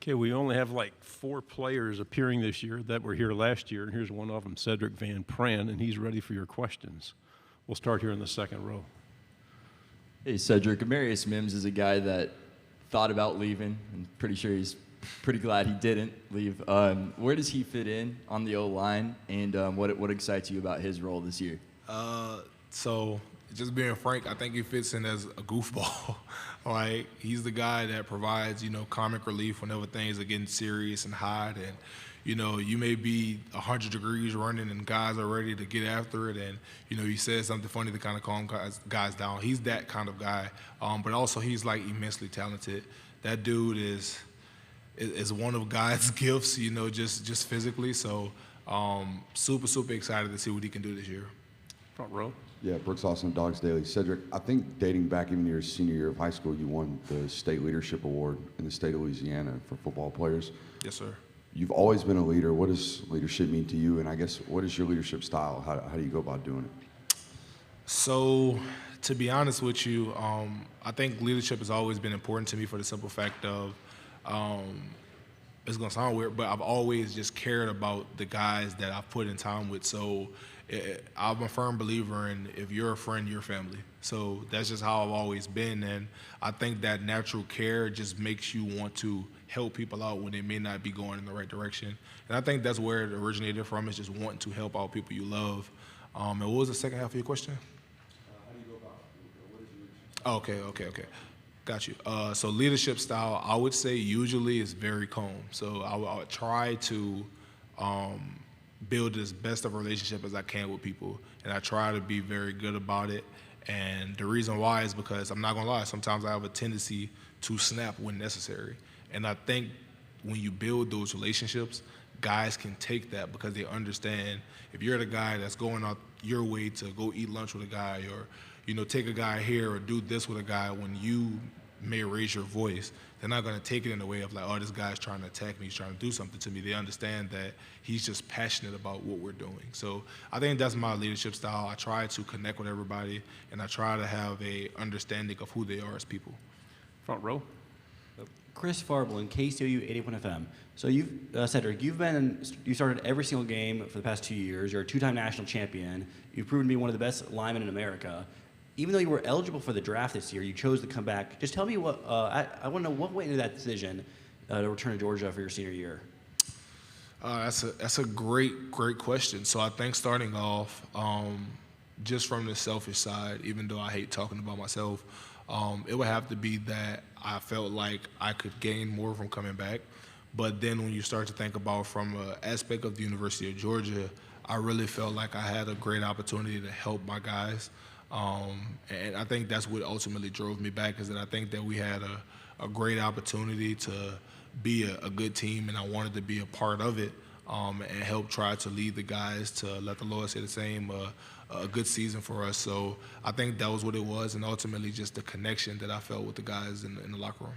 Okay, we only have like 4 players appearing this year that were here last year, and here's one of them, Cedric Van Pran, and he's ready for your questions. We'll start here in the second row. Hey, Cedric. Amarius Mims is a guy that thought about leaving. I'm pretty sure he's pretty glad he didn't leave. Where does he fit in on the O-line, and what excites you about his role this year? So just being frank, I think he fits in as a goofball. Like, he's the guy that provides, comic relief whenever things are getting serious and hot, and you may be 100 degrees running and guys are ready to get after it, and you said something funny to kind of calm guys down. He's that kind of guy, but also he's like immensely talented. That dude is one of God's gifts, just physically. So super excited to see what he can do this year. Front row. Yeah, Brooks Austin, Dogs Daily. Cedric, I think dating back even to your senior year of high school, you won the State Leadership Award in the state of Louisiana for football players. Yes, sir. You've always been a leader. What does leadership mean to you? And I guess, what is your leadership style? How do you go about doing it? So, to be honest with you, I think leadership has always been important to me for the simple fact of, it's going to sound weird, but I've always just cared about the guys that I've put in time with. So I'm a firm believer in, if you're a friend, you're family. So that's just how I've always been. And I think that natural care just makes you want to help people out when they may not be going in the right direction. And I think that's where it originated from, is just wanting to help out people you love. And what was the second half of your question? How do you go about it? What is your leadership? Okay. Got you. So leadership style, I would say usually is very calm. So I would try to build as best of a relationship as I can with people, and I try to be very good about it. And the reason why is because, I'm not gonna lie, sometimes I have a tendency to snap when necessary. And I think when you build those relationships, guys can take that because they understand, if you're the guy that's going out your way to go eat lunch with a guy, or take a guy here or do this with a guy, when you may raise your voice, they're not going to take it in the way of like, oh, this guy's trying to attack me, he's trying to do something to me. They understand that he's just passionate about what we're doing. So I think that's my leadership style. I try to connect with everybody, and I try to have a understanding of who they are as people. Front row. Chris Farblin, KCOU 81 FM. So Cedric, you started every single game for the past 2 years. You're a 2-time national champion. You've proven to be one of the best linemen in America. Even though you were eligible for the draft this year, you chose to come back. Just tell me what, I want to know what went into that decision to return to Georgia for your senior year. That's a great question. So I think starting off, just from the selfish side, even though I hate talking about myself, it would have to be that I felt like I could gain more from coming back. But then when you start to think about from an aspect of the University of Georgia, I really felt like I had a great opportunity to help my guys. And I think that's what ultimately drove me back, is that I think that we had a great opportunity to be a good team, and I wanted to be a part of it, and help try to lead the guys to, let the Lord say the same, a good season for us. So I think that was what it was, and ultimately just the connection that I felt with the guys in the locker room.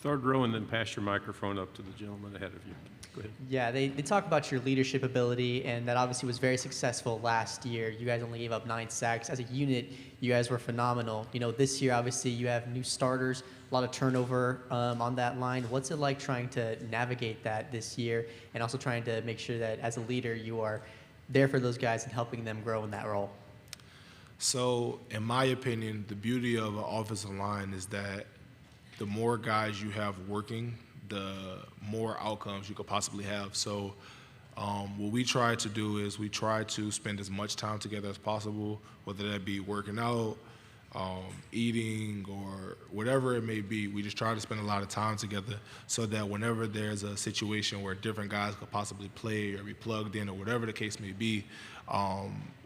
Third row, and then pass your microphone up to the gentleman ahead of you. Go ahead. Yeah, they talk about your leadership ability, and that obviously was very successful last year. You guys only gave up 9 sacks. As a unit, you guys were phenomenal. This year, obviously, you have new starters, a lot of turnover on that line. What's it like trying to navigate that this year, and also trying to make sure that as a leader, you are there for those guys and helping them grow in that role? So, in my opinion, the beauty of an offensive line is that the more guys you have working, the more outcomes you could possibly have. So what we try to do is we try to spend as much time together as possible, whether that be working out, eating, or whatever it may be. We just try to spend a lot of time together so that whenever there's a situation where different guys could possibly play or be plugged in or whatever the case may be,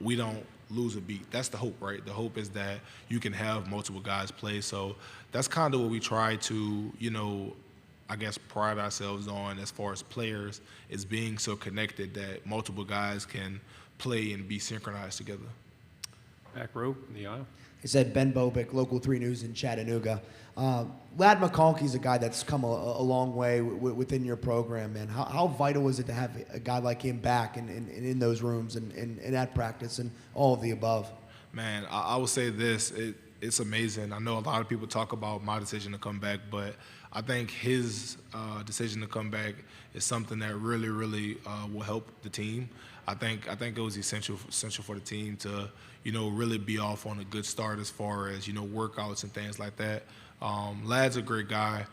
we don't lose a beat. That's the hope, right? The hope is that you can have multiple guys play. So that's kind of what we try to, I guess, pride ourselves on as far as players, is being so connected that multiple guys can play and be synchronized together. Back row in the aisle. He said Ben Bobick, Local 3 News in Chattanooga. Lad McConkey's a guy that's come a long way within your program, man. How vital is it to have a guy like him back and in those rooms and at practice and all of the above? Man, I would say this. It's amazing. I know a lot of people talk about my decision to come back, but I think his decision to come back is something that really, really will help the team. I think it was essential for the team to, really be off on a good start as far as, workouts and things like that. Lad's a great guy.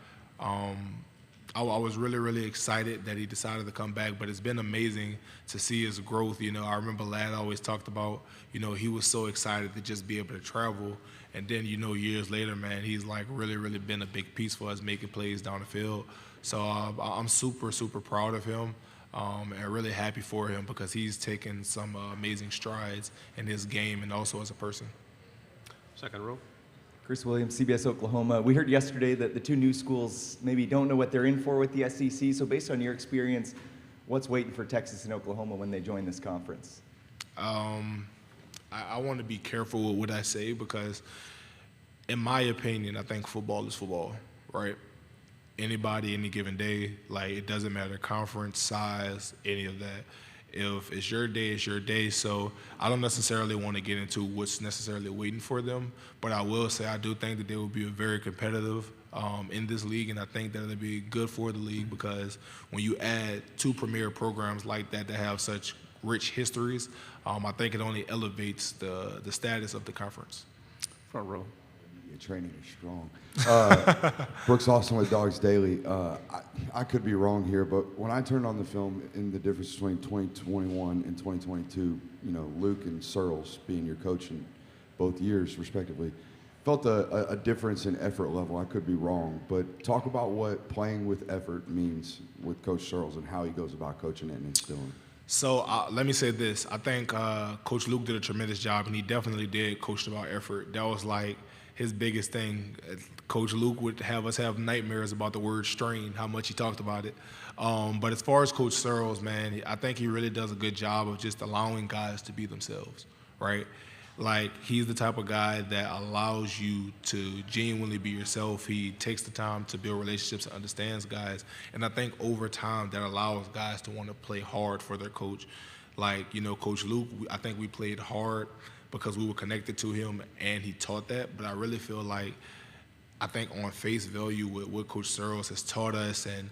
I was really, really excited that he decided to come back, but it's been amazing to see his growth. I remember Lad always talked about, he was so excited to just be able to travel. And then, years later, man, he's like really, really been a big piece for us making plays down the field. So I'm super, super proud of him and really happy for him because he's taken some amazing strides in his game and also as a person. Second row. Chris Williams, CBS Oklahoma. We heard yesterday that the two new schools maybe don't know what they're in for with the SEC. So based on your experience, what's waiting for Texas and Oklahoma when they join this conference? I want to be careful with what I say because, in my opinion, I think football is football, right? Anybody, any given day, like it doesn't matter conference, size, any of that. If it's your day, it's your day. So I don't necessarily want to get into what's necessarily waiting for them, but I will say I do think that they will be very competitive in this league, and I think that it'll be good for the league because when you add two premier programs like that have such rich histories, I think it only elevates the status of the conference. Front row. Your training is strong. Brooks Austin with Dogs Daily. I could be wrong here, but when I turned on the film in the difference between 2021 and 2022, Luke and Searles being your coach in both years, respectively, felt a difference in effort level. I could be wrong, but talk about what playing with effort means with Coach Searles and how he goes about coaching it and instilling it. So let me say this. I think Coach Luke did a tremendous job, and he definitely did coach about effort. That was like his biggest thing. Coach Luke would have us have nightmares about the word strain, how much he talked about it. But as far as Coach Searles, man, I think he really does a good job of just allowing guys to be themselves, right? Like, he's the type of guy that allows you to genuinely be yourself. He takes the time to build relationships and understands guys. And I think over time that allows guys to want to play hard for their coach. Like, Coach Luke, I think we played hard because we were connected to him and he taught that. But I really feel like, I think on face value what Coach Searles has taught us and,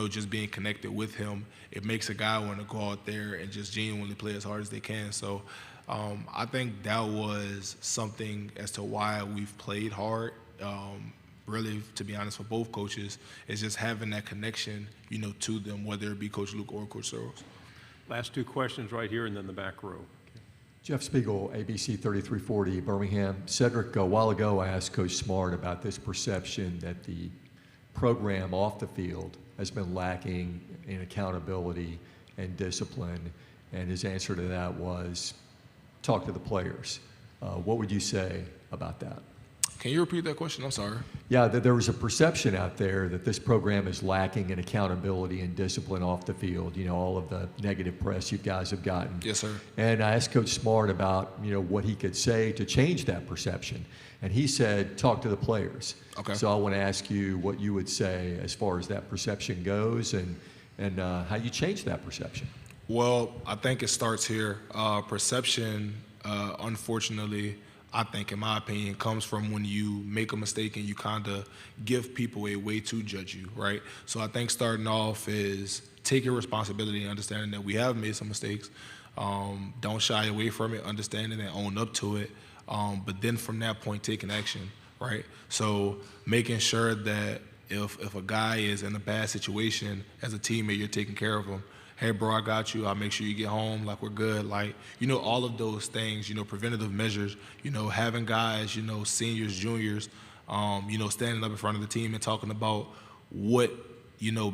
just being connected with him, it makes a guy want to go out there and just genuinely play as hard as they can. So I think that was something as to why we've played hard. Really, to be honest, for both coaches, is just having that connection, to them, whether it be Coach Luke or Coach Searles. Last two questions right here and then the back row. Jeff Spiegel, ABC 3340, Birmingham. Cedric, a while ago I asked Coach Smart about this perception that the program off the field has been lacking in accountability and discipline, and his answer to that was, talk to the players. What would you say about that? Can you repeat that question? I'm sorry. Yeah, there was a perception out there that this program is lacking in accountability and discipline off the field, all of the negative press you guys have gotten. Yes, sir. And I asked Coach Smart about, what he could say to change that perception. And he said, talk to the players. Okay. So I want to ask you what you would say as far as that perception goes and how you change that perception. Well, I think it starts here. Perception, unfortunately, I think, in my opinion, comes from when you make a mistake and you kind of give people a way to judge you, right? So I think starting off is taking responsibility and understanding that we have made some mistakes. Don't shy away from it, understanding and own up to it. But then from that point, taking action, right? So making sure that if a guy is in a bad situation, as a teammate, you're taking care of him. Hey, bro, I got you. I'll make sure you get home. Like, we're good. Like, all of those things, preventative measures, having guys, seniors, juniors, standing up in front of the team and talking about what,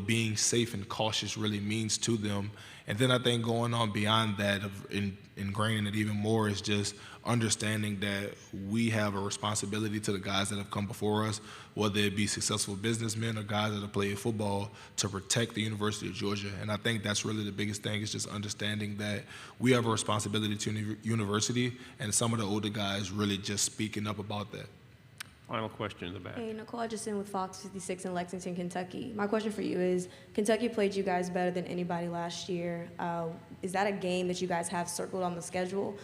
being safe and cautious really means to them. And then I think going on beyond that, of ingraining it even more, is just understanding that we have a responsibility to the guys that have come before us, whether it be successful businessmen or guys that have played football, to protect the University of Georgia. And I think that's really the biggest thing, is just understanding that we have a responsibility to the university, and some of the older guys really just speaking up about that. Final question in the back. Hey, Nicole Edgerson with Fox 56 in Lexington, Kentucky. My question for you is, Kentucky played you guys better than anybody last year. Is that a game that you guys have circled on the schedule?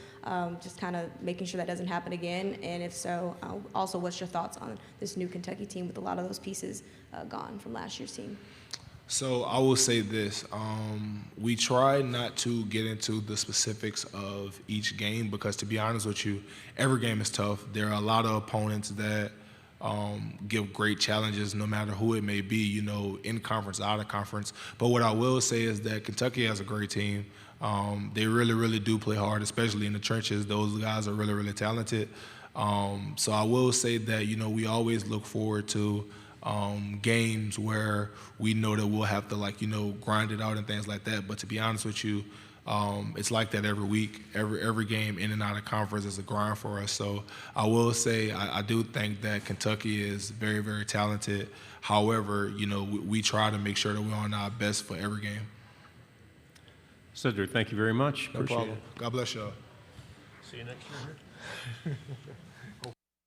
Just kind of making sure that doesn't happen again. And if so, also what's your thoughts on this new Kentucky team with a lot of those pieces gone from last year's team? So I will say this. We try not to get into the specifics of each game because, to be honest with you, every game is tough. There are a lot of opponents that give great challenges no matter who it may be, you know, in conference, out of conference. But what I will say is that Kentucky has a great team. They really, really do play hard, especially in the trenches. Those guys are really, really talented. So I will say that, you know, we always look forward to games where we know that we'll have to, like, you know, grind it out and things like that. But to be honest with you, it's like that every week. Every game in and out of conference is a grind for us. So I will say I do think that Kentucky is very, very talented. However, you know, we try to make sure that we're on our best for every game. Cedric, thank you very much. No Appreciate problem. it. God bless y'all. See you next year.